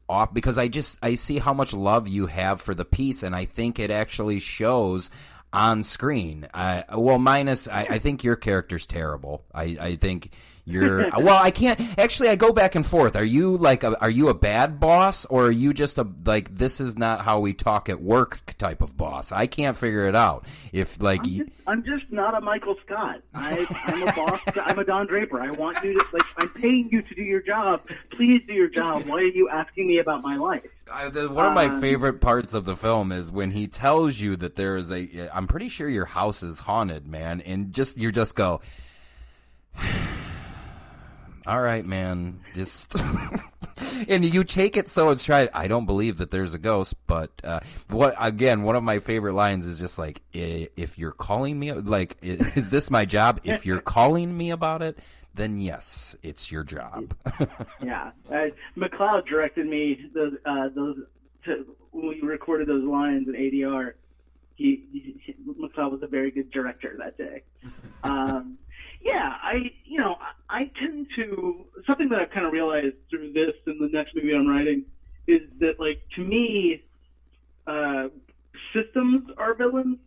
off because I see how much love you have for the piece, and I think it actually shows on screen. I think your character's terrible. I think you're well. I can't actually. I go back and forth. Are you a bad boss, or are you just this is not how we talk at work type of boss? I can't figure it out. If I'm just not a Michael Scott. I'm a boss. I'm a Don Draper. I want you to I'm paying you to do your job. Please do your job. Why are you asking me about my life? One of my favorite parts of the film is when he tells you that there is I'm pretty sure your house is haunted, man, and you just go, all right, man, just and you take it so it's tried. I don't believe that there's a ghost, but one of my favorite lines is just like, if you're calling me, is this my job? If you're calling me about it, then yes, it's your job. Yeah, MacLeod directed me when we recorded those lines in ADR. MacLeod was a very good director that day. Yeah, I tend to, something that I've kind of realized through this and the next movie I'm writing is that, to me, systems are villains.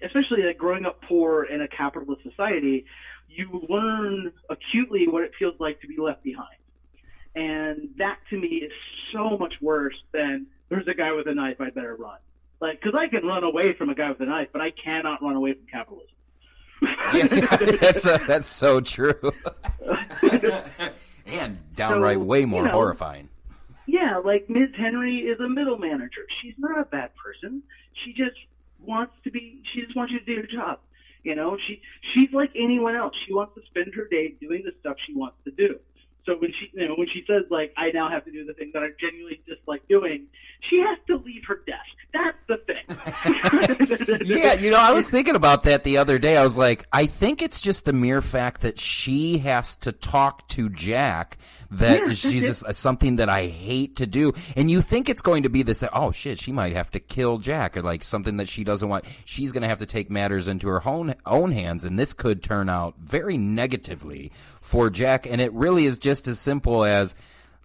Especially growing up poor in a capitalist society, you learn acutely what it feels like to be left behind. And that to me is so much worse than there's a guy with a knife, I better run. Because I can run away from a guy with a knife, but I cannot run away from capitalism. Yeah, that's so true. And downright way more horrifying. Yeah, Ms. Henry is a middle manager. She's not a bad person. She just wants you to do your job. She's like anyone else. She wants to spend her day doing the stuff she wants to do. So when she says I now have to do the thing that I genuinely dislike doing, she has to leave her desk. That's the thing. Yeah, I was thinking about that the other day. I was like, I think it's just the mere fact that she has to talk to Jack she's just something that I hate to do. And you think it's going to be this, oh shit, she might have to kill Jack, or something that she doesn't want. She's going to have to take matters into her own hands, and this could turn out very negatively for Jack. And it really is just as simple as,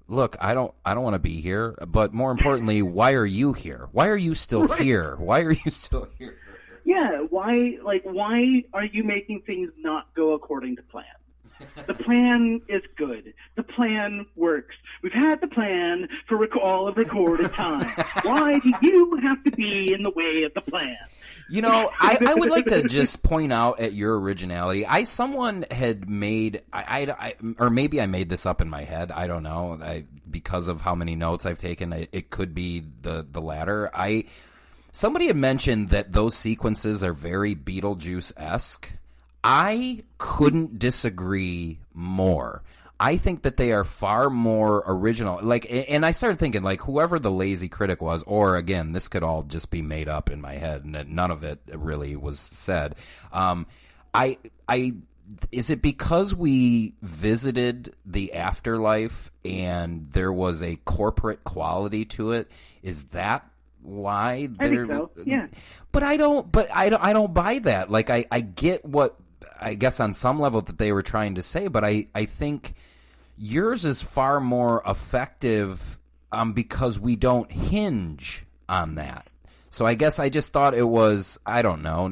look, I don't want to be here, but more importantly, why are you here? Why are you still here? Why are you still here? Yeah, why are you making things not go according to plan? The plan is good. The plan works. We've had the plan for all of recorded time. Why do you have to be in the way of the plan? I would like to just point out at your originality. Someone had made, or maybe I made this up in my head. I don't know. Because of how many notes I've taken, it could be the latter. Somebody had mentioned that those sequences are very Beetlejuice-esque. I couldn't disagree more. I think that they are far more original. And I started thinking, whoever the lazy critic was, or again, this could all just be made up in my head, and that none of it really was said. Is it because we visited the afterlife and there was a corporate quality to it? Is that why? I think so. Yeah. But I don't buy that. I get what, I guess on some level, that they were trying to say, but I think yours is far more effective because we don't hinge on that. So I guess I just thought it was, I don't know,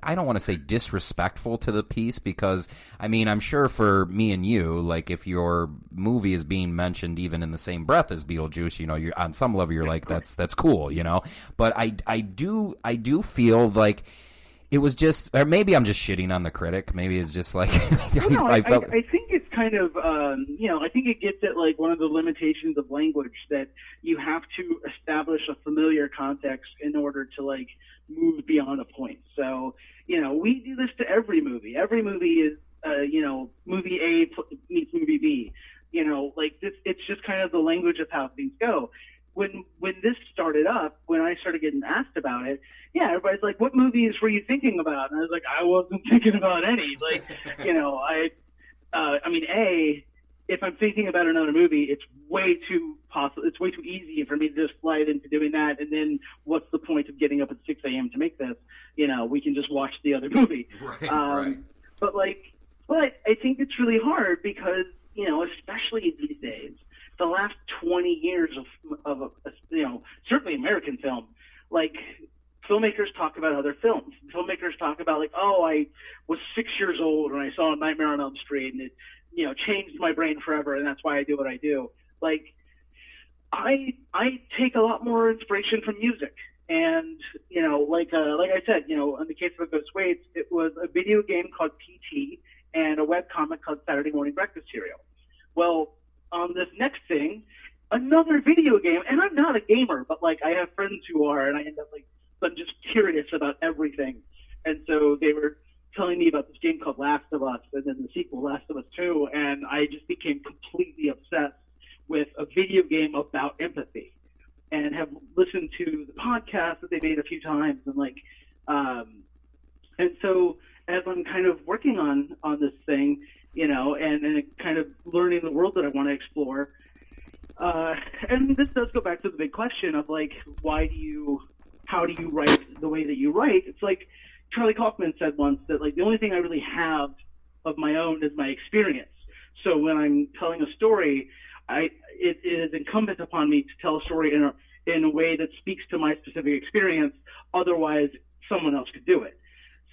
I don't want to say disrespectful to the piece, because, I'm sure for me and you, if your movie is being mentioned even in the same breath as Beetlejuice, you're on some level you're like, that's cool, But I do feel like it was just, or maybe I'm just shitting on the critic. Maybe it's just I think it's kind of, I think it gets at one of the limitations of language, that you have to establish a familiar context in order to move beyond a point. So, we do this to every movie. Every movie is, movie A meets movie B. It's just kind of the language of how things go. When this started up, when I started getting asked about it, everybody's like, what movies were you thinking about? And I was like, I wasn't thinking about any. If I'm thinking about another movie, it's way too easy for me to just slide into doing that. And then what's the point of getting up at 6 a.m. to make this? We can just watch the other movie. Right. But I think it's really hard because, especially these days, the last 20 years of certainly American film, like filmmakers talk about other films. Filmmakers talk about like, oh, I was 6 years old and I saw Nightmare on Elm Street and it, changed my brain forever, and that's why I do what I do. Like, I take a lot more inspiration from music. And, like I said, in the case of Ghost Waits, it was a video game called PT and a webcomic called Saturday Morning Breakfast Cereal. Well, on this next thing, another video game, and I'm not a gamer, but like I have friends who are, and I end up like, I'm just curious about everything. And so they were telling me about this game called Last of Us, and then the sequel, Last of Us 2, and I just became completely obsessed with a video game about empathy, and have listened to the podcast that they made a few times, and like, and so as I'm kind of working on this thing, and kind of learning the world that I want to explore, and this does go back to the big question of like, how do you write the way that you write? It's like Charlie Kaufman said once that like the only thing I really have of my own is my experience. So when I'm telling a story, it is incumbent upon me to tell a story in a way that speaks to my specific experience. Otherwise, someone else could do it.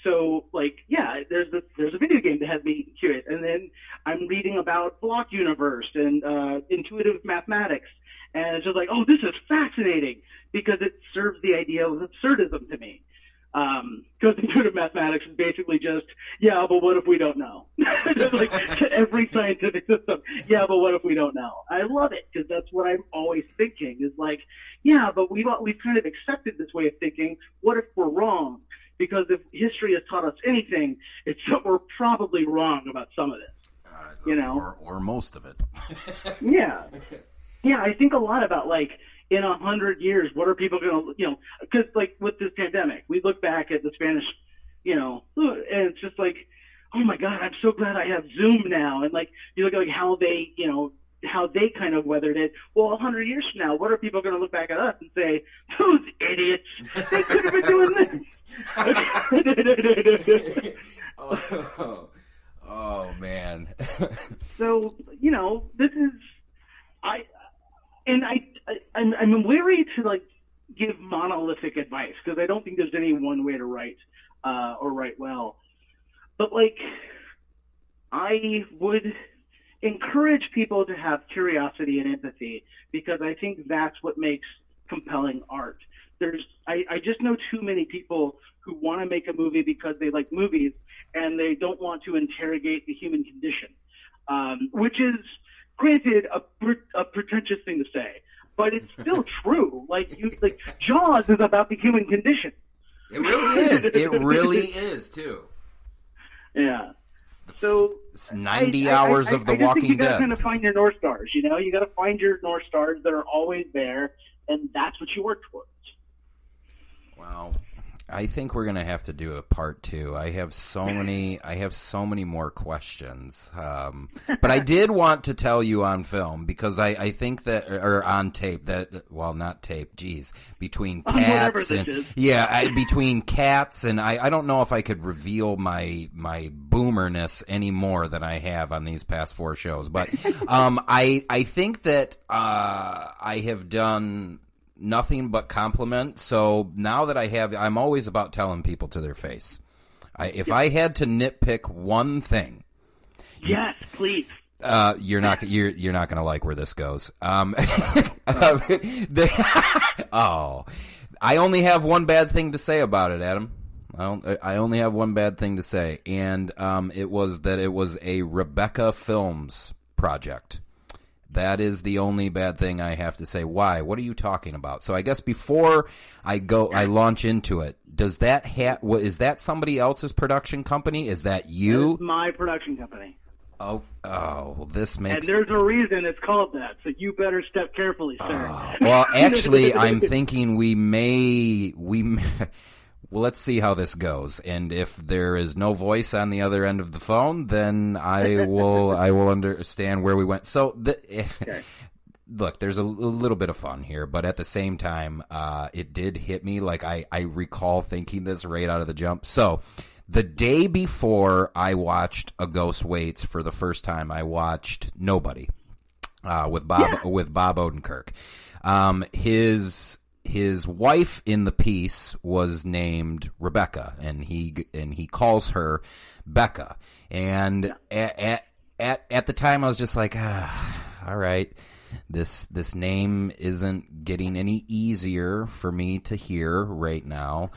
So, like, yeah, there's a video game that has me curious, and then I'm reading about block universe and intuitive mathematics, and it's just like, oh, this is fascinating because it serves the idea of absurdism to me. Because intuitive mathematics is basically just, yeah, but what if we don't know? Like every scientific system, yeah, but what if we don't know? I love it because that's what I'm always thinking is like, yeah, but we've kind of accepted this way of thinking. What if we're wrong? Because if history has taught us anything, it's that we're probably wrong about some of this, or most of it. Yeah, I think a lot about like, in 100 years, what are people going to, because like with this pandemic, we look back at the Spanish, and it's just like, oh my God, I'm so glad I have Zoom now. And like, you look at like how they kind of weathered it. Well, 100 years from now, what are people going to look back at us and say, those idiots, they could have been doing this. Oh man. So, this is, I'm wary to like give monolithic advice because I don't think there's any one way to write or write well. But like, I would encourage people to have curiosity and empathy because I think that's what makes compelling art. I just know too many people who want to make a movie because they like movies and they don't want to interrogate the human condition, which is, granted, a pretentious thing to say, but it's still true. Like Jaws is about the human condition. It really is. It really is too. Yeah. So it's 90 hours of The Walking Dead. You got to kind of find your North Stars. You got to find your North Stars that are always there, and that's what you work towards. Wow. I think we're gonna have to do a part 2. I have so many more questions. But I did want to tell you on film because I think that, or on tape, that, well, not tape. Geez, between cats and between cats and I don't know if I could reveal my boomerness any more than I have on these past 4 shows. But I think that I have done nothing but compliment. So now that I'm always about telling people to their face. If I had to nitpick one thing, yes, please. You're not going to like where this goes. I only have one bad thing to say about it, Adam. I only have one bad thing to say, and it was that it was a Rebecca Films project. That is the only bad thing I have to say. Why? What are you talking about? So I guess before I launch into it, is that somebody else's production company? Is that you? That is my production company. Oh, this makes... And there's a reason it's called that, so you better step carefully, sir. Well, actually, I'm thinking we may... Well, let's see how this goes, and if there is no voice on the other end of the phone, then I will understand where we went. So, okay. Look, there's a little bit of fun here, but at the same time, it did hit me. Like I recall thinking this right out of the jump. So, the day before I watched A Ghost Waits for the first time, I watched Nobody. with Bob Odenkirk. His wife in the piece was named Rebecca, and he calls her Becca. And at the time, I was just like, all right, this name isn't getting any easier for me to hear right now.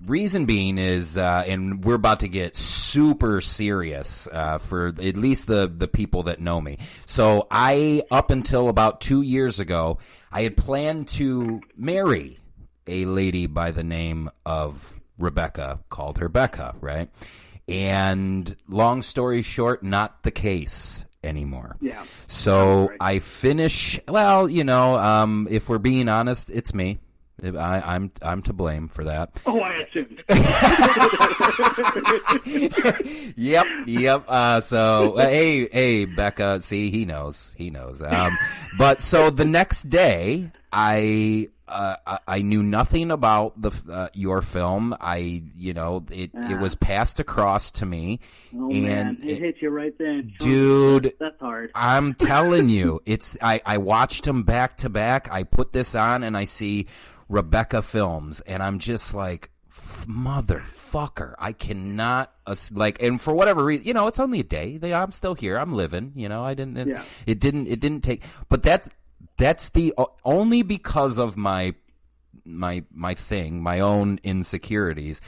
Reason being is, and we're about to get super serious for at least the people that know me. So up until about 2 years ago, I had planned to marry a lady by the name of Rebecca, called her Becca, right? And long story short, not the case anymore. Yeah. So right. I finish, well, if we're being honest, it's me. I'm to blame for that. Oh, I assumed. Yep. So hey, Becca. See, he knows. But so the next day, I knew nothing about your film. It was passed across to me. Oh, and man, it hit you right then, dude. That's hard. I'm telling you, I watched them back to back. I put this on and I see Rebecca Films, and I'm just like, motherfucker, I cannot and for whatever reason, it's only a day. I'm still here. I'm living. It didn't take. But that's the only because of my thing, my own insecurities.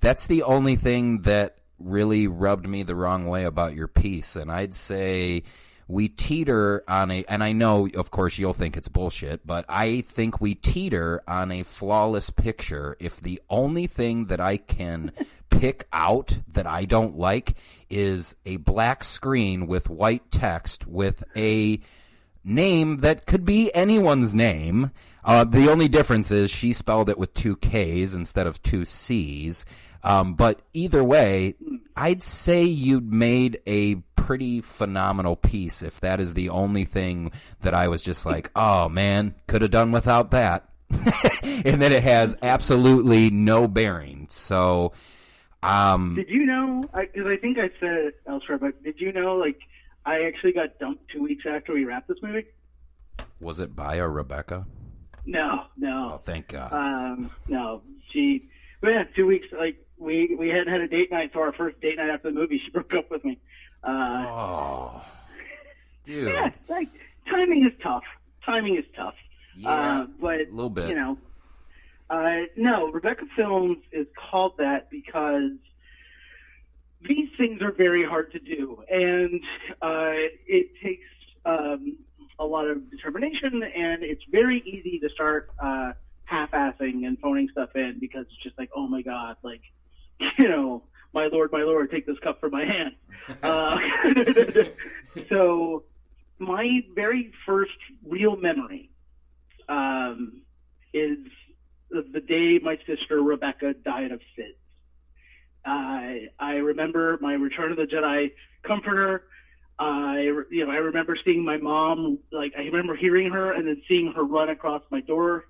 That's the only thing that really rubbed me the wrong way about your piece, and I'd say we teeter on and I know, of course, you'll think it's bullshit, but I think we teeter on a flawless picture if the only thing that I can pick out that I don't like is a black screen with white text with a name that could be anyone's name. The only difference is she spelled it with 2 Ks instead of 2 Cs. But either way, I'd say you'd made a pretty phenomenal piece if that is the only thing that I was just like, oh man, could have done without that. And then it has absolutely no bearing. So, did you know, because I think I said it elsewhere, but did you know, I actually got dumped 2 weeks after we wrapped this movie? Was it by a Rebecca? No. Oh, thank God. No, but yeah, 2 weeks, we hadn't had a date night, so our first date night after the movie, she broke up with me. Dude. Yeah, timing is tough. Yeah, but a little bit. No, Rebecca Films is called that because these things are very hard to do, and it takes a lot of determination, and it's very easy to start half-assing and phoning stuff in because it's just like, oh my God, my Lord, take this cup from my hand. So my very first real memory is the day my sister Rebecca died of SIDS. I remember my Return of the Jedi comforter. I remember seeing my mom, I remember hearing her and then seeing her run across my doorway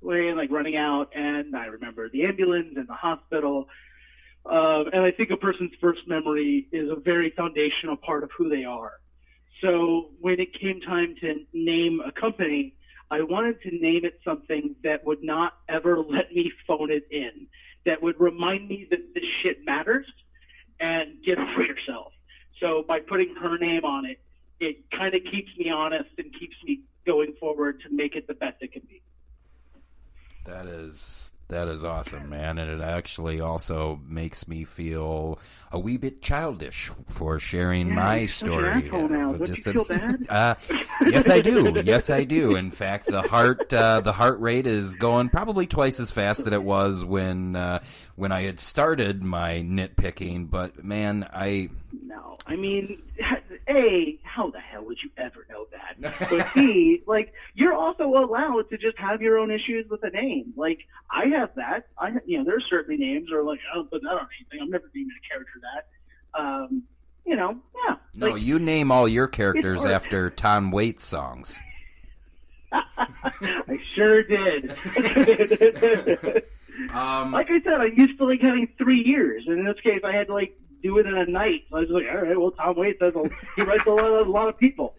and running out. And I remember the ambulance and the hospital. And I think a person's first memory is a very foundational part of who they are. So when it came time to name a company, I wanted to name it something that would not ever let me phone it in, that would remind me that this shit matters and get over yourself. So by putting her name on it, it kind of keeps me honest and keeps me going forward to make it the best it can be. That is awesome, man, and it actually also makes me feel a wee bit childish for sharing my story. Don't you feel bad? Yes, I do. Yes, I do. In fact, the heart rate is going probably twice as fast than it was when I had started my nitpicking. But man, no. I mean, A, how the hell would you ever know that? But B, you're also allowed to just have your own issues with a name. I have that. There's certainly names or I don't put that on anything. I'm never naming a character that. Yeah. No, you name all your characters after Tom Waits songs. I sure did. Like I said, I'm used to having 3 years, and in this case, I had to do it in a night. So I was like, all right, well, Tom Waits he writes a lot of people.